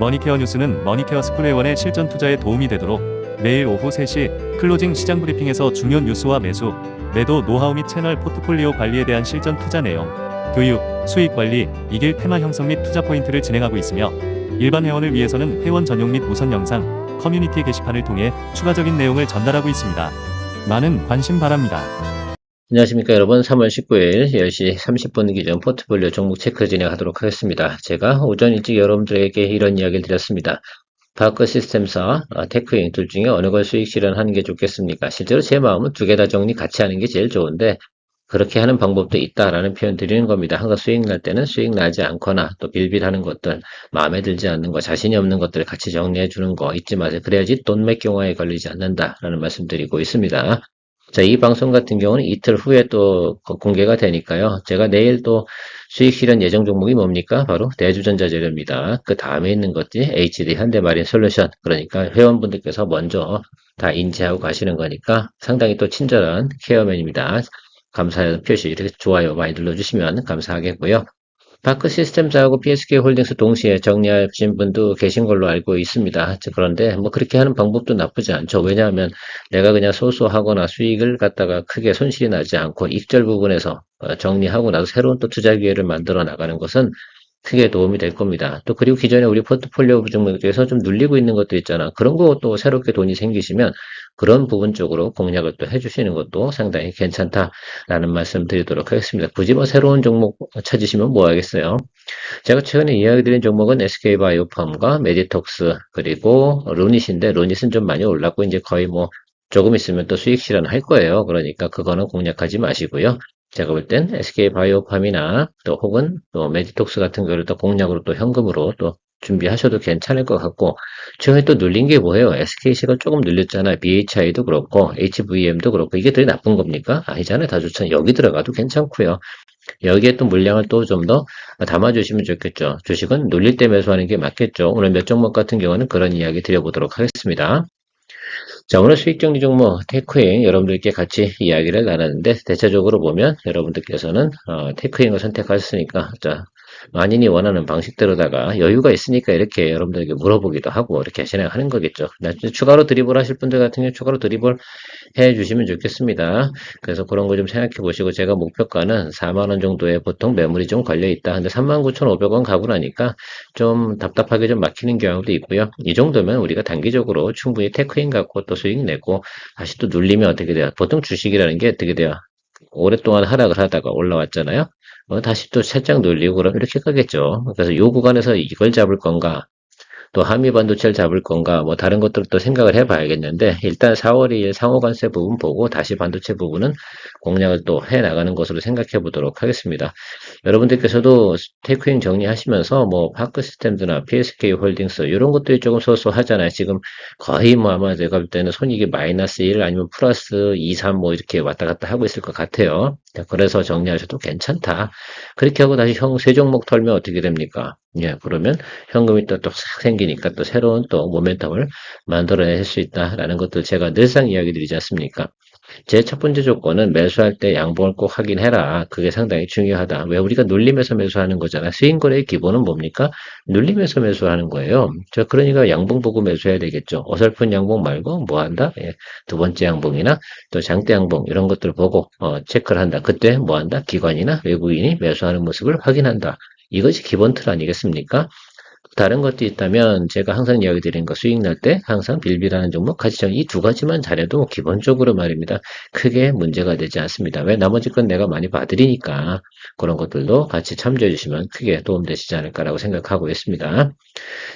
머니케어 뉴스는 머니케어 스쿨회원의 실전 투자에 도움이 되도록 매일 오후 3시 클로징 시장 브리핑에서 중요 뉴스와 매수, 매도 노하우 및 채널 포트폴리오 관리에 대한 실전 투자 내용, 교육, 수익 관리, 이길 테마 형성 및 투자 포인트를 진행하고 있으며 일반 회원을 위해서는 회원 전용 및 우선 영상, 커뮤니티 게시판을 통해 추가적인 내용을 전달하고 있습니다. 많은 관심 바랍니다. 안녕하십니까 여러분. 3월 19일 10시 30분 기준 포트폴리오 종목 체크 진행하도록 하겠습니다. 제가 오전 일찍 여러분들에게 이런 이야기를 드렸습니다. 파크 시스템사, 테크잉 둘 중에 어느 걸 수익 실현하는 게 좋겠습니까? 실제로 제 마음은 두 개 다 정리 같이 하는 게 제일 좋은데 그렇게 하는 방법도 있다라는 표현 드리는 겁니다. 항상 수익 날 때는 수익 나지 않거나 또 빌빌하는 것들, 마음에 들지 않는 거, 자신이 없는 것들을 같이 정리해 주는 거 잊지 마세요. 그래야지 돈맥 경화에 걸리지 않는다라는 말씀 드리고 있습니다. 자, 이 방송 같은 경우는 이틀 후에 또 공개가 되니까요. 제가 내일 또 수익 실현 예정 종목이 뭡니까? 바로 대주전자재료입니다. 그 다음에 있는 것들이 HD 현대마린 솔루션. 그러니까 회원분들께서 먼저 다 인지하고 가시는 거니까 상당히 또 친절한 케어맨입니다. 감사의 표시 이렇게 좋아요 많이 눌러주시면 감사하겠고요. 파크 시스템사하고 PSK 홀딩스 동시에 정리하신 분도 계신 걸로 알고 있습니다. 그런데 뭐 그렇게 하는 방법도 나쁘지 않죠. 왜냐하면 내가 그냥 소소하거나 수익을 갖다가 크게 손실이 나지 않고 익절 부분에서 정리하고 나서 새로운 또 투자 기회를 만들어 나가는 것은 크게 도움이 될 겁니다. 또 그리고 기존에 우리 포트폴리오 종목에서 좀 눌리고 있는 것도 있잖아. 그런 거 또 새롭게 돈이 생기시면 그런 부분 쪽으로 공략을 또 해주시는 것도 상당히 괜찮다라는 말씀 드리도록 하겠습니다. 굳이 뭐 새로운 종목 찾으시면 뭐 하겠어요. 제가 최근에 이야기 드린 종목은 SK바이오팜과 메디톡스 그리고 루닛인데 루닛은 좀 많이 올랐고 이제 거의 뭐 조금 있으면 또 수익 실현할 거예요. 그러니까 그거는 공략하지 마시고요. 제가 볼 땐 SK바이오팜이나 또 혹은 또 메디톡스 같은 거를 또 공략으로 또 현금으로 또 준비하셔도 괜찮을 것 같고 최근에 또 눌린 게 뭐예요? SKC가 조금 눌렸잖아요. BHI도 그렇고 HVM도 그렇고 이게 더 나쁜 겁니까? 아니잖아요. 다 좋잖아요. 여기 들어가도 괜찮고요. 여기에 또 물량을 또 좀 더 담아주시면 좋겠죠. 주식은 눌릴 때 매수하는 게 맞겠죠. 오늘 몇 종목 같은 경우는 그런 이야기 드려보도록 하겠습니다. 자, 오늘 수익 정리 종목 테크잉 여러분들께 같이 이야기를 나눴는데 대체적으로 보면 여러분들께서는 테크잉을 선택하셨으니까 자, 만인이 원하는 방식대로다가 여유가 있으니까 이렇게 여러분들에게 물어보기도 하고 이렇게 진행하는 거겠죠. 나중에 추가로 드리블 하실 분들 같은 경우 추가로 드리블 해 주시면 좋겠습니다. 그래서 그런 거 좀 생각해 보시고 제가 목표가는 4만 원 정도에 보통 매물이 좀 걸려 있다. 근데 39,500원 가고 나니까 좀 답답하게 좀 막히는 경우도 있고요. 이 정도면 우리가 단기적으로 충분히 테크인 갖고 또 수익 내고 다시 또 눌리면 어떻게 돼요? 보통 주식이라는 게 어떻게 돼요? 오랫동안 하락을 하다가 올라왔잖아요. 다시 또 살짝 눌리고 그럼 이렇게 가겠죠. 그래서 이 구간에서 이걸 잡을 건가? 또 한미 반도체를 잡을 건가 뭐 다른 것들도 생각을 해봐야겠는데 일단 4월 2일 상호관세 부분 보고 다시 반도체 부분은 공략을 또 해나가는 것으로 생각해 보도록 하겠습니다. 여러분들께서도 테크인 정리하시면서 뭐 파크 시스템즈나 PSK 홀딩스 이런 것들이 조금 소소하잖아요. 지금 거의 뭐 아마 내가 볼 때는 손익이 마이너스 1 아니면 플러스 2, 3 뭐 이렇게 왔다 갔다 하고 있을 것 같아요. 그래서 정리하셔도 괜찮다. 그렇게 하고 다시 세 종목 털면 어떻게 됩니까? 예, 그러면 현금이 또 싹 생기니까 또 새로운 또 모멘텀을 만들어낼 수 있다라는 것들 제가 늘상 이야기 드리지 않습니까? 제 첫 번째 조건은 매수할 때 양봉을 꼭 확인해라. 그게 상당히 중요하다. 왜 우리가 눌림에서 매수하는 거잖아. 스윙거래의 기본은 뭡니까? 눌림에서 매수하는 거예요. 그러니까 양봉 보고 매수해야 되겠죠. 어설픈 양봉 말고 뭐 한다? 예, 두 번째 양봉이나 또 장대 양봉 이런 것들을 보고 체크를 한다. 그때 뭐 한다? 기관이나 외국인이 매수하는 모습을 확인한다. 이것이 기본 틀 아니겠습니까? 다른 것도 있다면 제가 항상 이야기 드리는 거 수익 날 때 항상 빌빌하는 종목 가지정 이 두 가지만 잘해도 기본적으로 말입니다. 크게 문제가 되지 않습니다. 왜 나머지 건 내가 많이 봐드리니까 그런 것들도 같이 참조해 주시면 크게 도움되시지 않을까라고 생각하고 있습니다.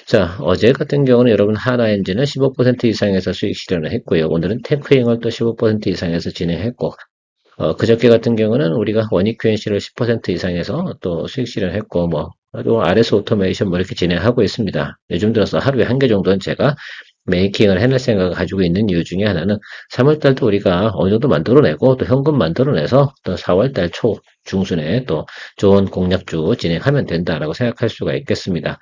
자, 어제 같은 경우는 여러분 하나엔진은 15% 이상에서 수익 실현을 했고요. 오늘은 테크잉을 또 15% 이상에서 진행했고 그저께 같은 경우는 우리가 원익 QNC를 10% 이상에서 또 수익 실현했고, 또 RS 오토메이션 뭐 이렇게 진행하고 있습니다. 요즘 들어서 하루에 한 개 정도는 제가 메이킹을 해낼 생각을 가지고 있는 이유 중에 하나는 3월달도 우리가 어느 정도 만들어내고 또 현금 만들어내서 또 4월달 초 중순에 또 좋은 공략주 진행하면 된다라고 생각할 수가 있겠습니다.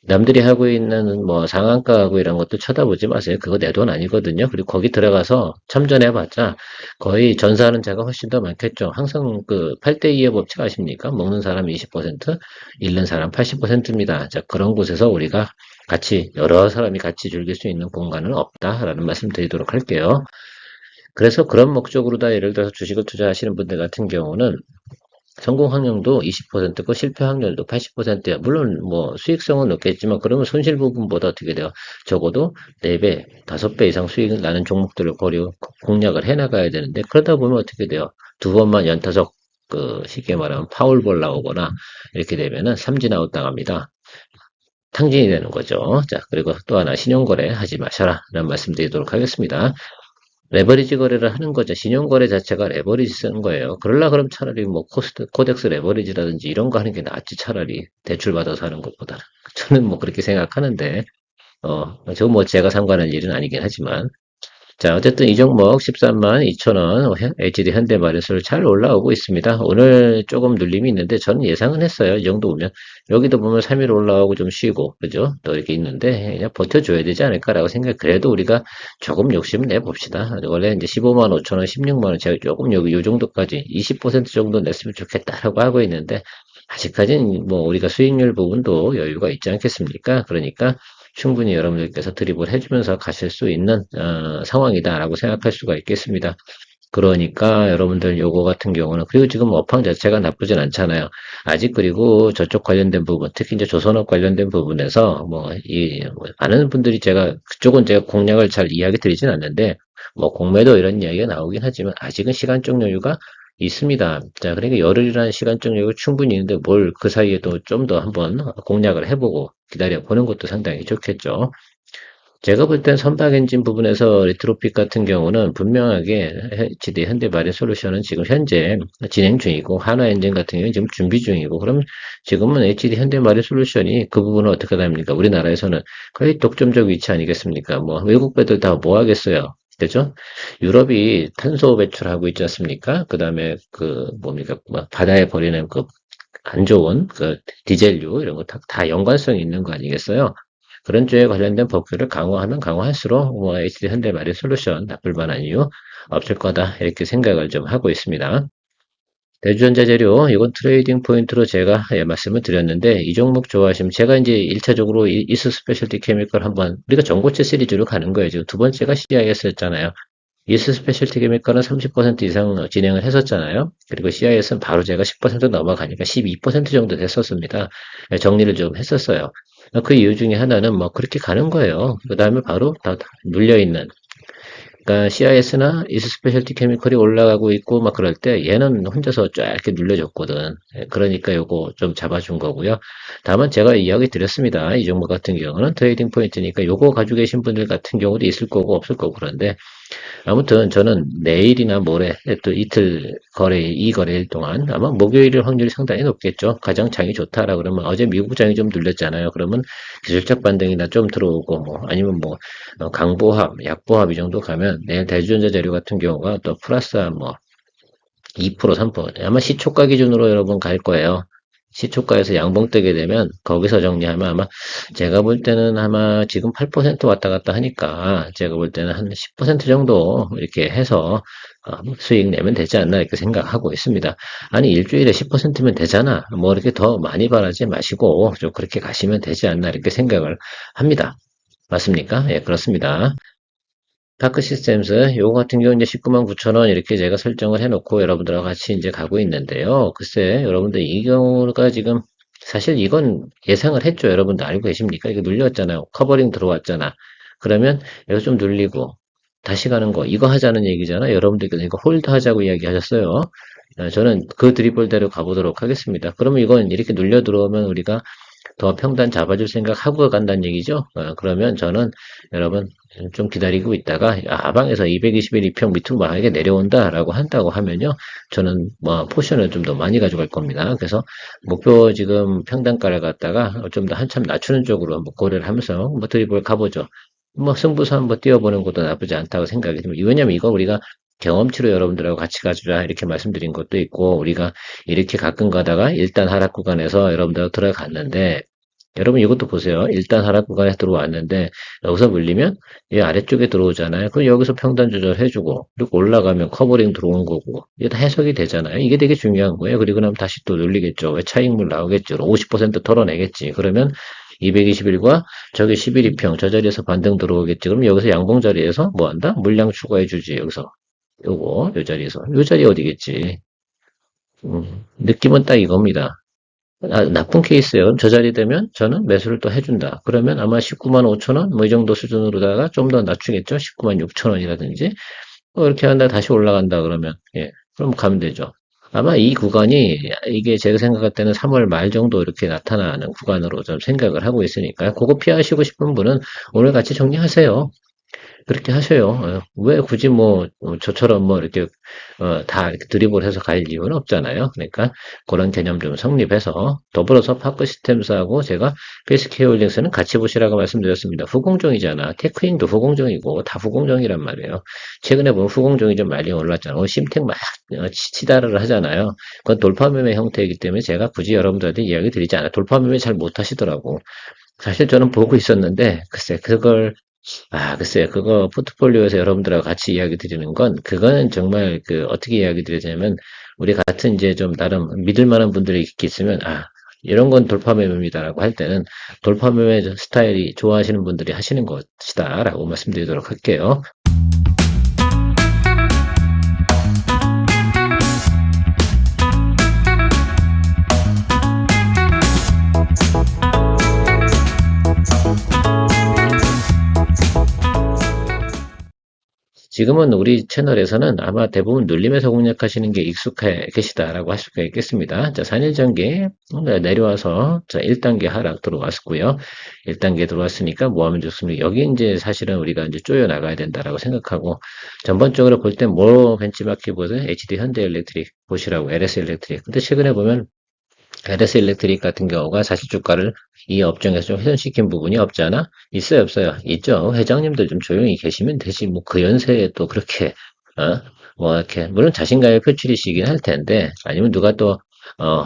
남들이 하고 있는 뭐 상한가하고 이런 것도 쳐다보지 마세요. 그거 내 돈 아니거든요. 그리고 거기 들어가서 참전해봤자 거의 전사하는 자가 훨씬 더 많겠죠. 항상 그 8대2의 법칙 아십니까? 먹는 사람 20%, 잃는 사람 80%입니다. 자, 그런 곳에서 우리가 같이, 여러 사람이 같이 즐길 수 있는 공간은 없다라는 말씀 드리도록 할게요. 그래서 그런 목적으로 예를 들어서 주식을 투자하시는 분들 같은 경우는 성공 확률도 20%고 실패 확률도 80%야. 물론 뭐 수익성은 높겠지만 그러면 손실 부분보다 어떻게 돼요? 적어도 4배, 5배 이상 수익을 나는 종목들을 공략을 해나가야 되는데 그러다 보면 어떻게 돼요? 두 번만 연타석 쉽게 말하면 파울볼 나오거나 이렇게 되면은 삼진 아웃 당합니다. 탕진이 되는 거죠. 자, 그리고 또 하나 신용거래 하지 마셔라 라는 말씀 드리도록 하겠습니다. 레버리지 거래를 하는 거죠. 신용거래 자체가 레버리지 쓰는 거예요. 그러려 그럼 차라리 뭐 코덱스 레버리지라든지 이런 거 하는 게 낫지, 차라리. 대출 받아서 하는 것보다. 저는 뭐 그렇게 생각하는데, 저건 뭐 제가 상관할 일은 아니긴 하지만. 자, 어쨌든 이 종목 13만 2천원 HD 현대마리수를 잘 올라오고 있습니다. 오늘 조금 눌림이 있는데 저는 예상은 했어요. 이 정도 오면. 여기도 보면 3일 올라오고 좀 쉬고, 그죠? 또 이렇게 있는데 그냥 버텨줘야 되지 않을까라고 생각. 그래도 우리가 조금 욕심을 내봅시다. 원래 이제 15만 5천원, 16만원 제가 조금 여기 요 정도까지 20% 정도 냈으면 좋겠다라고 하고 있는데 아직까지는 뭐 우리가 수익률 부분도 여유가 있지 않겠습니까? 그러니까 충분히 여러분들께서 드립을 해주면서 가실 수 있는 상황이다라고 생각할 수가 있겠습니다. 그러니까 여러분들 요거 같은 경우는 그리고 지금 업황 자체가 나쁘진 않잖아요. 아직 그리고 저쪽 관련된 부분, 특히 이제 조선업 관련된 부분에서 많은 분들이 그쪽은 제가 공략을 잘 이야기 드리진 않는데 뭐 공매도 이런 이야기가 나오긴 하지만 아직은 시간적 여유가 있습니다. 자, 그러니까 열흘이라는 시간적 여유가 충분히 있는데 뭘 그 사이에 또 좀 더 한번 공략을 해보고 기다려 보는 것도 상당히 좋겠죠. 제가 볼 땐 선박 엔진 부분에서 리트로핏 같은 경우는 분명하게 HD 현대마린 솔루션은 지금 현재 진행 중이고 한화 엔진 같은 경우는 지금 준비 중이고 그럼 지금은 HD 현대마린 솔루션이 그 부분은 어떻게 됩니까? 우리나라에서는 거의 독점적 위치 아니겠습니까? 뭐 외국 배들 다 뭐 하겠어요? 그죠? 유럽이 탄소 배출하고 있지 않습니까? 그 다음에 뭡니까? 뭐 바다에 버리는 안 좋은 디젤류 이런 거 다 연관성이 있는 거 아니겠어요? 그런 쪽에 관련된 법규를 강화하면 강화할수록 뭐 HD 현대마린 솔루션 나쁠 만한 이유 없을 거다 이렇게 생각을 좀 하고 있습니다. 대주전자 재료 이건 트레이딩 포인트로 제가 말씀을 드렸는데 이 종목 좋아하시면 제가 이제 1차적으로 이스 스페셜티 케미컬 한번 우리가 전고체 시리즈로 가는 거예요. 지금 두 번째가 CIS였잖아요. 이스 스페셜티 케미컬은 30% 이상 진행을 했었잖아요. 그리고 CIS는 바로 제가 10% 넘어가니까 12% 정도 됐었습니다. 정리를 좀 했었어요. 그 이유 중에 하나는 뭐 그렇게 가는 거예요. 그 다음에 바로 다 눌려있는. 그러니까 CIS나 이스 스페셜티 케미컬이 올라가고 있고 막 그럴 때 얘는 혼자서 쫙 이렇게 눌려줬거든. 그러니까 요거 좀 잡아준 거고요. 다만 제가 이야기 드렸습니다. 이 종목 같은 경우는 트레이딩 포인트니까 요거 가지고 계신 분들 같은 경우도 있을 거고 없을 거고 그런데 아무튼 저는 내일이나 모레 또 이틀 이 거래일 동안 아마 목요일일 확률이 상당히 높겠죠. 가장 장이 좋다라 그러면 어제 미국 장이 좀 눌렸잖아요. 그러면 기술적 반등이나 좀 들어오고 뭐 아니면 뭐 강보합, 약보합 이 정도 가면 내일 대주전자 재료 같은 경우가 또 플러스 뭐 2%, 3% 아마 시초가 기준으로 여러분 갈 거예요. 시초가에서 양봉 뜨게 되면 거기서 정리하면 아마 제가 볼 때는 아마 지금 8% 왔다 갔다 하니까 제가 볼 때는 한 10% 정도 이렇게 해서 수익 내면 되지 않나 이렇게 생각하고 있습니다. 아니 일주일에 10%면 되잖아. 뭐 이렇게 더 많이 바라지 마시고 좀 그렇게 가시면 되지 않나 이렇게 생각을 합니다. 맞습니까? 예, 그렇습니다. 파크 시스템스, 요거 같은 경우 이제 19만 9천 원 이렇게 제가 설정을 해놓고 여러분들하고 같이 이제 가고 있는데요. 글쎄, 여러분들 이 경우가 지금 사실 이건 예상을 했죠. 여러분들 알고 계십니까? 이게 눌렸잖아요. 커버링 들어왔잖아. 그러면 여기서 좀 눌리고 다시 가는 거 이거 하자는 얘기잖아. 여러분들께서 이거 홀드 하자고 이야기하셨어요. 저는 그 드리블대로 가보도록 하겠습니다. 그러면 이건 이렇게 눌려 들어오면 우리가 더 평단 잡아줄 생각하고 간다는 얘기죠. 그러면 저는 여러분 좀 기다리고 있다가 하방에서 221 이평 밑으로 만약에 내려온다라고 한다고 하면요. 저는 뭐 포션을 좀 더 많이 가져갈 겁니다. 그래서 목표 지금 평단가를 갖다가 좀 더 한참 낮추는 쪽으로 한번 고려를 하면서 뭐 드리블 가보죠. 뭐 승부수 한번 띄워보는 것도 나쁘지 않다고 생각이 듭니다. 왜냐면 이거 우리가 경험치로 여러분들하고 같이 가주자 이렇게 말씀드린 것도 있고 우리가 이렇게 가끔 가다가 일단 하락 구간에서 여러분들하고 들어갔는데 여러분 이것도 보세요. 일단 하락 구간에 들어왔는데 여기서 물리면 이 아래쪽에 들어오잖아요. 그럼 여기서 평단 조절해주고 그리고 올라가면 커버링 들어온 거고 이게 다 해석이 되잖아요. 이게 되게 중요한 거예요. 그리고 나면 다시 또 눌리겠죠. 왜 차익물 나오겠죠. 50% 털어내겠지. 그러면 221과 저기 11이평 저 자리에서 반등 들어오겠지. 그럼 여기서 양봉 자리에서 뭐 한다? 물량 추가해주지. 여기서 요거 요 자리에서 요 자리 어디겠지. 느낌은 딱 이겁니다. 나쁜 케이스예요. 그럼 저 자리 되면 저는 매수를 또 해준다. 그러면 아마 19만 5천 원, 뭐 이 정도 수준으로다가 좀 더 낮추겠죠. 19만 6천 원이라든지. 이렇게 한다 다시 올라간다 그러면, 예. 그럼 가면 되죠. 아마 이 구간이, 이게 제가 생각할 때는 3월 말 정도 이렇게 나타나는 구간으로 좀 생각을 하고 있으니까요. 그거 피하시고 싶은 분은 오늘 같이 정리하세요. 그렇게 하셔요. 왜 굳이 뭐 저처럼 뭐 이렇게 다 이렇게 드리블 해서 갈 이유는 없잖아요. 그러니까 그런 개념 좀 성립해서 더불어서 파크 시스템스하고 제가 PSK 홀딩스는 같이 보시라고 말씀드렸습니다. 후공정이잖아. 테크인도 후공정이고 다 후공정이란 말이에요. 최근에 보면 후공정이 좀 많이 올랐잖아요. 심택 막 치다를 하잖아요. 그건 돌파매매 형태이기 때문에 제가 굳이 여러분들한테 이야기 드리지 않아요. 돌파매매 잘 못하시더라고. 사실 저는 보고 있었는데 글쎄 그걸 글쎄요. 그거 포트폴리오에서 여러분들하고 같이 이야기 드리는 건, 그거는 정말 어떻게 이야기 드리자면, 우리 같은 이제 좀 나름 믿을 만한 분들이 있겠으면, 이런 건 돌파매매입니다라고 할 때는, 돌파매매 스타일이 좋아하시는 분들이 하시는 것이다라고 말씀드리도록 할게요. 지금은 우리 채널에서는 아마 대부분 눌림에서 공략하시는 게 익숙해 계시다라고 할 수가 있겠습니다. 자, 4일 전기 내려와서 자, 1단계 하락 들어왔고요. 1단계 들어왔으니까 뭐 하면 좋습니까? 여기 이제 사실은 우리가 이제 쪼여 나가야 된다라고 생각하고 전반적으로 볼 때 뭐 벤치마킹보다 HD 현대일렉트릭 보시라고 LS 일렉트릭. 근데 최근에 보면 LS 일렉트릭 같은 경우가 사실 주가를 이 업종에서 좀 훼손시킨 부분이 없지 않아? 있어요, 없어요? 있죠. 회장님들 좀 조용히 계시면 되지. 뭐 그 연세에 또 그렇게, 뭐 이렇게, 물론 자신감의 표출이시긴 할 텐데, 아니면 누가 또,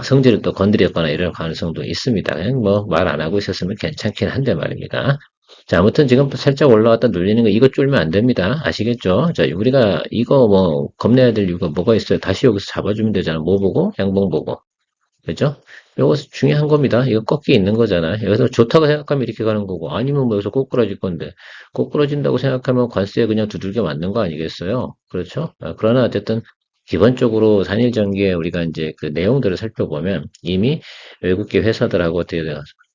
성질을 또 건드렸거나 이럴 가능성도 있습니다. 그냥 뭐 말 안 하고 있었으면 괜찮긴 한데 말입니다. 자, 아무튼 지금 살짝 올라왔다 눌리는 거 이거 쫄면 안 됩니다. 아시겠죠? 자, 우리가 이거 뭐 겁내야 될 이유가 뭐가 있어요? 다시 여기서 잡아주면 되잖아. 뭐 보고? 양봉 보고. 그죠? 요거 중요한 겁니다. 이거 꺾기 있는 거잖아요. 여기서 좋다고 생각하면 이렇게 가는 거고, 아니면 뭐 여기서 꼬꾸라질 건데, 꼬꾸라진다고 생각하면 관세에 그냥 두들겨 맞는 거 아니겠어요? 그렇죠? 그러나 어쨌든, 기본적으로 단일전기에 우리가 이제 그 내용들을 살펴보면, 이미 외국계 회사들하고 어떻게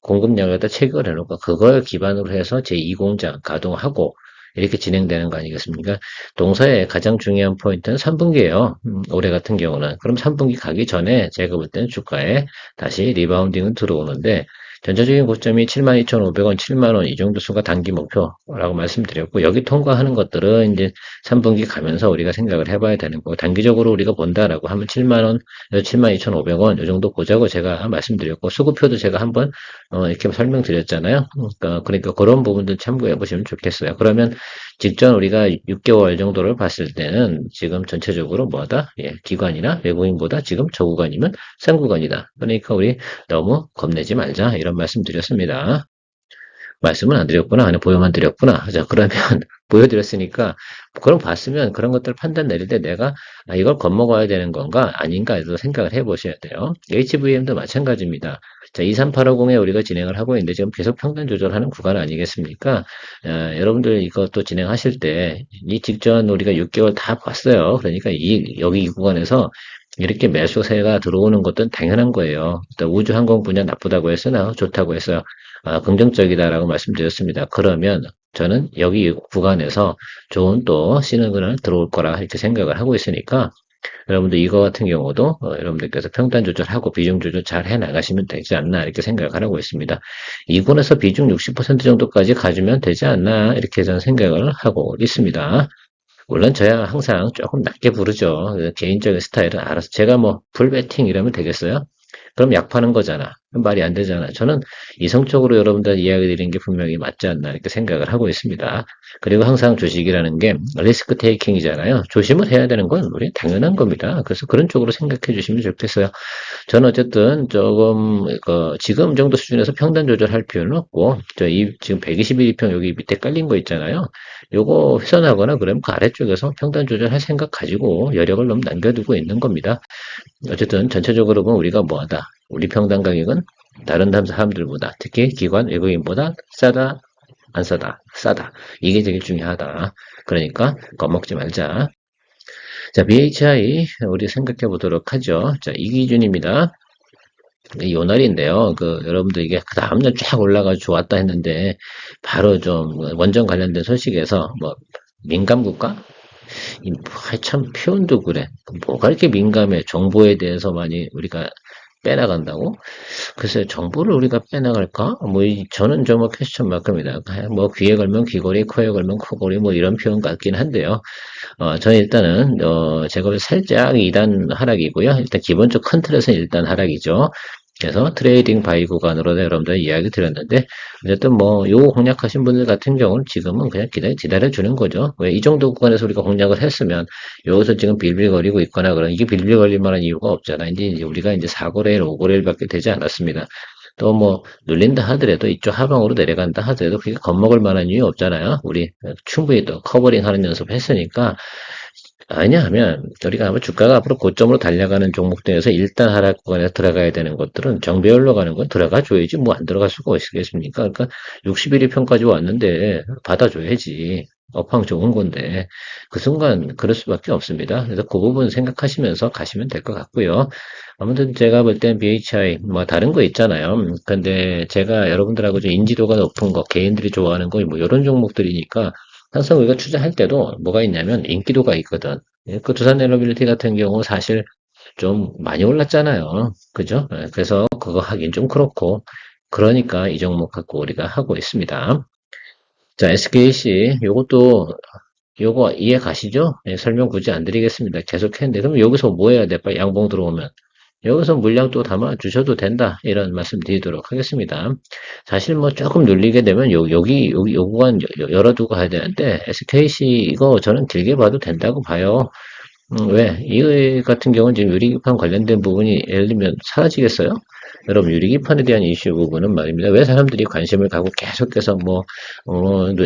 공급량에다 체결을 해놓고, 그걸 기반으로 해서 제2공장 가동하고, 이렇게 진행되는 거 아니겠습니까? 동사의 가장 중요한 포인트는 3분기예요. 올해 같은 경우는. 그럼 3분기 가기 전에 제가 볼 때는 주가에 다시 리바운딩은 들어오는데 전체적인 고점이 72,500원, 7만원 이 정도 수가 단기 목표라고 말씀드렸고 여기 통과하는 것들은 이제 3분기 가면서 우리가 생각을 해봐야 되는 거고 단기적으로 우리가 본다라고 하면 7만원, 72,500원 이 정도 보자고 제가 말씀드렸고 수급표도 제가 한번 이렇게 설명드렸잖아요. 그러니까 그런 부분들 참고해 보시면 좋겠어요. 그러면 직전 우리가 6개월 정도를 봤을 때는 지금 전체적으로 뭐다? 예, 기관이나 외국인보다 지금 저구간이면 싼 구간이다. 그러니까 우리 너무 겁내지 말자 이런 말씀 드렸습니다. 말씀은 안 드렸구나. 그냥 보여만 드렸구나. 자, 그러면 보여드렸으니까 그럼 봤으면 그런 것들 판단 내릴 때 내가 이걸 겁먹어야 되는 건가 아닌가에도 생각을 해보셔야 돼요. HVM도 마찬가지입니다. 자, 23850에 우리가 진행을 하고 있는데 지금 계속 평단 조절하는 구간 아니겠습니까? 여러분들 이것도 진행하실 때 이 직전 우리가 6개월 다 봤어요. 그러니까 여기 이 구간에서 이렇게 매수세가 들어오는 것은 당연한 거예요. 우주항공 분야 나쁘다고 했으나 좋다고 했어요. 긍정적이다라고 말씀드렸습니다. 그러면 저는 여기 구간에서 좋은 또 시그널 들어올 거라 이렇게 생각을 하고 있으니까 여러분들 이거 같은 경우도 여러분들께서 평단 조절하고 비중 조절 잘 해 나가시면 되지 않나 이렇게 생각을 하고 있습니다. 이군에서 비중 60% 정도까지 가지면 되지 않나 이렇게 저는 생각을 하고 있습니다. 물론 저야 항상 조금 낮게 부르죠. 개인적인 스타일은 알아서 제가 뭐 풀베팅 이러면 되겠어요? 그럼 약 파는 거잖아. 말이 안 되잖아. 저는 이성적으로 여러분들 이야기 드리는 게 분명히 맞지 않나 이렇게 생각을 하고 있습니다. 그리고 항상 주식이라는 게 리스크 테이킹이잖아요. 조심을 해야 되는 건 우리 당연한 겁니다. 그래서 그런 쪽으로 생각해 주시면 좋겠어요. 저는 어쨌든 조금 지금 정도 수준에서 평단 조절할 필요는 없고 지금 121평 여기 밑에 깔린 거 있잖아요. 요거 훼손하거나 그러면 그 아래쪽에서 평단 조절할 생각 가지고 여력을 너무 남겨두고 있는 겁니다. 어쨌든 전체적으로 보면 우리가 뭐하다. 우리 평당 가격은 다른 사람들보다 특히 기관 외국인보다 싸다 안 싸다 싸다 이게 되게 중요하다. 그러니까 겁먹지 말자. 자, BHI 우리 생각해 보도록 하죠. 자, 이 기준입니다. 이 요날인데요. 여러분들 이게 그 다음날 쫙 올라가 좋았다 했는데 바로 좀 원전 관련된 소식에서 뭐 민감 국가? 참 표현도 그래. 뭐가 이렇게 민감해? 정보에 대해서 많이 우리가 빼나간다고? 글쎄, 정보를 우리가 빼나갈까? 저는 좀 퀘스천 마크입니다. 뭐, 귀에 걸면 귀걸이, 코에 걸면 코걸이, 뭐, 이런 표현 같긴 한데요. 저는 일단은, 제가 살짝 2단 하락이고요. 일단 기본적 큰 틀에서는 일단 하락이죠. 그래서 트레이딩 바이 구간으로 여러분들 이야기 드렸는데, 어쨌든 뭐, 요거 공략하신 분들 같은 경우는 지금은 그냥 기다려주는 거죠. 왜 이 정도 구간에서 우리가 공략을 했으면, 여기서 지금 빌빌거리고 있거나 그런, 이게 빌빌거릴 만한 이유가 없잖아. 이제 우리가 이제 4거래일, 5거래일밖에 되지 않았습니다. 또 뭐, 눌린다 하더라도, 이쪽 하방으로 내려간다 하더라도, 그게 겁먹을 만한 이유 없잖아요. 우리 충분히 또 커버링 하는 연습 했으니까, 왜냐하면 우리가 아마 주가가 앞으로 고점으로 달려가는 종목 중에서 일단 하락 구간에 들어가야 되는 것들은 정배열로 가는 건 들어가 줘야지 뭐 안 들어갈 수가 있겠습니까? 그러니까 61위 편까지 왔는데 받아줘야지. 업황 좋은 건데 그 순간 그럴 수밖에 없습니다. 그래서 그 부분 생각하시면서 가시면 될 것 같고요. 아무튼 제가 볼 땐 BHI 뭐 다른 거 있잖아요. 근데 제가 여러분들하고 좀 인지도가 높은 거, 개인들이 좋아하는 거 뭐 이런 종목들이니까 항상 우리가 투자할 때도 뭐가 있냐면 인기도가 있거든. 예, 그 두산 에너빌리티 같은 경우 사실 좀 많이 올랐잖아요. 그죠? 예, 그래서 그거 하긴 좀 그렇고, 그러니까 이 종목 갖고 우리가 하고 있습니다. 자, SKC, 요거 이해 가시죠? 예, 설명 굳이 안 드리겠습니다. 계속 했는데, 그럼 여기서 뭐 해야 돼? 빨리 양봉 들어오면. 여기서 물량 또 담아 주셔도 된다. 이런 말씀 드리도록 하겠습니다. 사실 뭐 조금 눌리게 되면 여기 요 구간 열어두고 가야 되는데, SKC 이거 저는 길게 봐도 된다고 봐요. 왜? 이 같은 경우는 지금 유리기판 관련된 부분이 예를 들면 사라지겠어요? 여러분, 유리기판에 대한 이슈 부분은 말입니다. 왜 사람들이 관심을 갖고 계속해서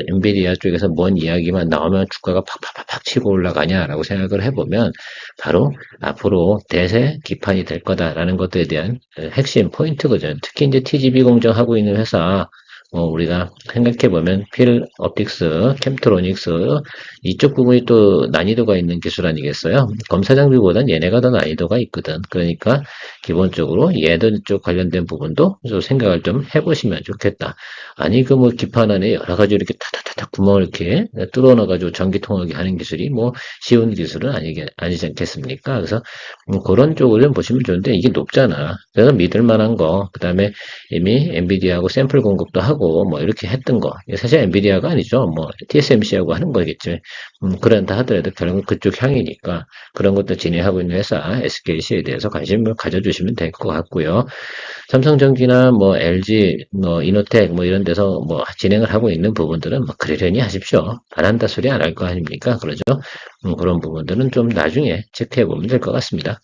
엔비디아 쪽에서 뭔 이야기만 나오면 주가가 팍팍팍팍 치고 올라가냐라고 생각을 해보면 바로 앞으로 대세 기판이 될 거다라는 것들에 대한 핵심 포인트거든요. 특히 이제 TGV 공정하고 있는 회사, 우리가 생각해보면 필 옵틱스, 캠트로닉스 이쪽 부분이 또 난이도가 있는 기술 아니겠어요? 검사 장비보단 얘네가 더 난이도가 있거든. 그러니까 기본적으로 얘들 쪽 관련된 부분도 좀 생각을 좀 해보시면 좋겠다. 아니 그 뭐 기판 안에 여러 가지 이렇게 타타타타 구멍을 이렇게 뚫어 넣어가지고 전기 통하게 하는 기술이 뭐 쉬운 기술은 아니지 않겠습니까? 그래서 그런 쪽을 좀 보시면 좋은데 이게 높잖아. 그래서 믿을 만한 거, 그 다음에 이미 엔비디아하고 샘플 공급도 하고 뭐 이렇게 했던 거. 사실 엔비디아가 아니죠. 뭐 TSMC하고 하는 거겠지. 그런다 하더라도 결국은 그쪽 향이니까 그런 것도 진행하고 있는 회사 SKC에 대해서 관심을 가져주시면 될 것 같고요. 삼성전기나 뭐 LG, 뭐 이노텍 뭐 이런 데서 뭐 진행을 하고 있는 부분들은 뭐 그러려니 하십시오. 안 한다 소리 안 할 거 아닙니까? 그러죠. 그런 부분들은 좀 나중에 체크해 보면 될 것 같습니다.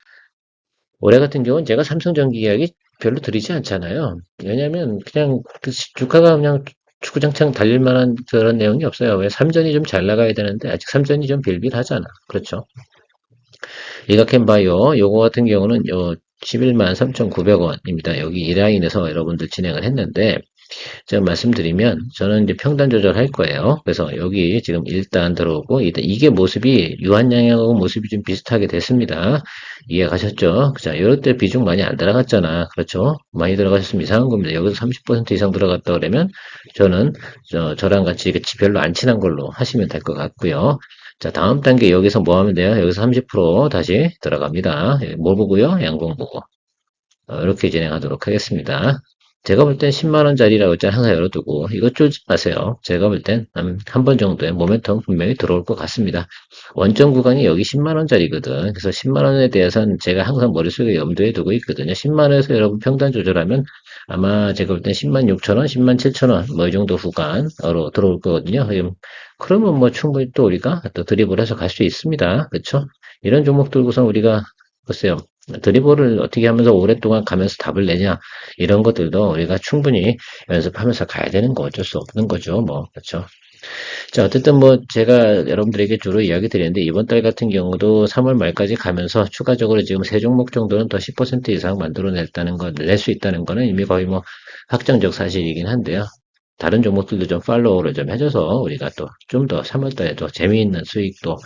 올해 같은 경우는 제가 삼성전기 이야기 별로 드리지 않잖아요. 왜냐면 그냥 그 주가가 그냥 주구장창 달릴 만한 그런 내용이 없어요. 왜 삼전이 좀 잘 나가야 되는데 아직 삼전이 좀 빌빌하잖아. 그렇죠. 리가캔바이오 요거 같은 경우는 11만 3,900원입니다. 여기 이 라인에서 여러분들 진행을 했는데 제가 말씀드리면 저는 이제 평단 조절할 거예요. 그래서 여기 지금 일단 들어오고 이게 모습이 유한양하고 모습이 좀 비슷하게 됐습니다. 이해 가셨죠? 자, 이럴 때 비중 많이 안 들어갔잖아. 그렇죠? 많이 들어가셨으면 이상한 겁니다. 여기서 30% 이상 들어갔다 그러면 저는 저랑 같이 이렇게 별로 안 친한 걸로 하시면 될 것 같고요. 자, 다음 단계 여기서 뭐 하면 돼요? 여기서 30% 다시 들어갑니다. 뭐 보고요? 양봉 보고. 이렇게 진행하도록 하겠습니다. 제가 볼 땐 10만원짜리라고 했잖아요. 항상 열어두고. 이거 쫄지 마세요. 제가 볼 땐 한 번 정도의 모멘텀 분명히 들어올 것 같습니다. 원점 구간이 여기 10만원짜리거든. 그래서 10만원에 대해서는 제가 항상 머릿속에 염두에 두고 있거든요. 10만원에서 여러분 평단 조절하면 아마 제가 볼 땐 10만 6천원, 10만 7천원 뭐 이 정도 구간으로 들어올 거거든요. 그러면 뭐 충분히 또 우리가 또 드립을 해서 갈 수 있습니다. 그렇죠? 이런 종목 들고선 우리가 글쎄요. 드리블을 어떻게 하면서 오랫동안 가면서 답을 내냐, 이런 것들도 우리가 충분히 연습하면서 가야 되는 거 어쩔 수 없는 거죠. 뭐, 그렇죠. 자, 어쨌든 뭐 제가 여러분들에게 주로 이야기 드리는데 이번 달 같은 경우도 3월 말까지 가면서 추가적으로 지금 세 종목 정도는 더 10% 이상 만들어냈다는 거, 낼 수 있다는 거는 이미 거의 뭐 확정적 사실이긴 한데요. 다른 종목들도 좀 팔로우를 좀 해줘서 우리가 또 좀 더 3월 달에도 재미있는 수익도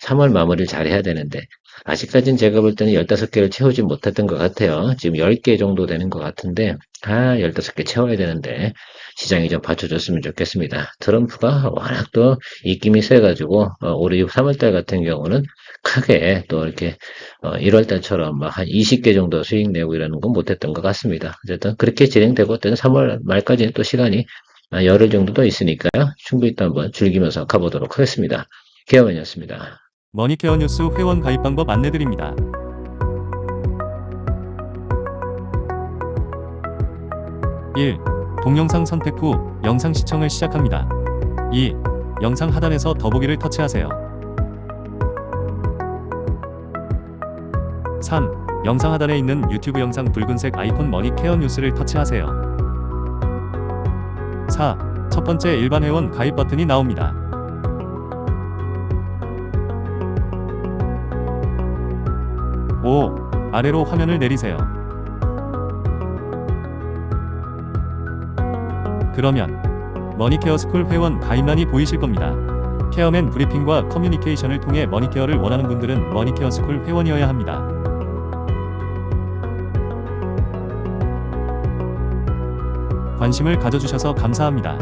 3월 마무리를 잘 해야 되는데 아직까지는 제가 볼 때는 15개를 채우지 못했던 것 같아요. 지금 10개 정도 되는 것 같은데 15개 채워야 되는데 시장이 좀 받쳐줬으면 좋겠습니다. 트럼프가 워낙 또 입김이 세가지고 올해 3월달 같은 경우는 크게 또 이렇게 1월달처럼 막 한 20개 정도 수익 내고 이러는 건 못했던 것 같습니다. 어쨌든 그렇게 진행되고 또 3월 말까지는 또 시간이 열흘 정도 더 있으니까요. 충분히 또 한번 즐기면서 가보도록 하겠습니다. 케어맨이었습니다. 머니케어 뉴스 회원 가입 방법 안내드립니다. 1. 동영상 선택 후 영상 시청을 시작합니다. 2. 영상 하단에서 더보기를 터치하세요. 3. 영상 하단에 있는 유튜브 영상 붉은색 아이콘 머니케어 뉴스를 터치하세요. 4. 첫 번째 일반 회원 가입 버튼이 나옵니다. 5. 아래로 화면을 내리세요. 그러면 머니케어 스쿨 회원 가입란이 보이실 겁니다. 케어맨 브리핑과 커뮤니케이션을 통해 머니케어를 원하는 분들은 머니케어 스쿨 회원이어야 합니다. 관심을 가져주셔서 감사합니다.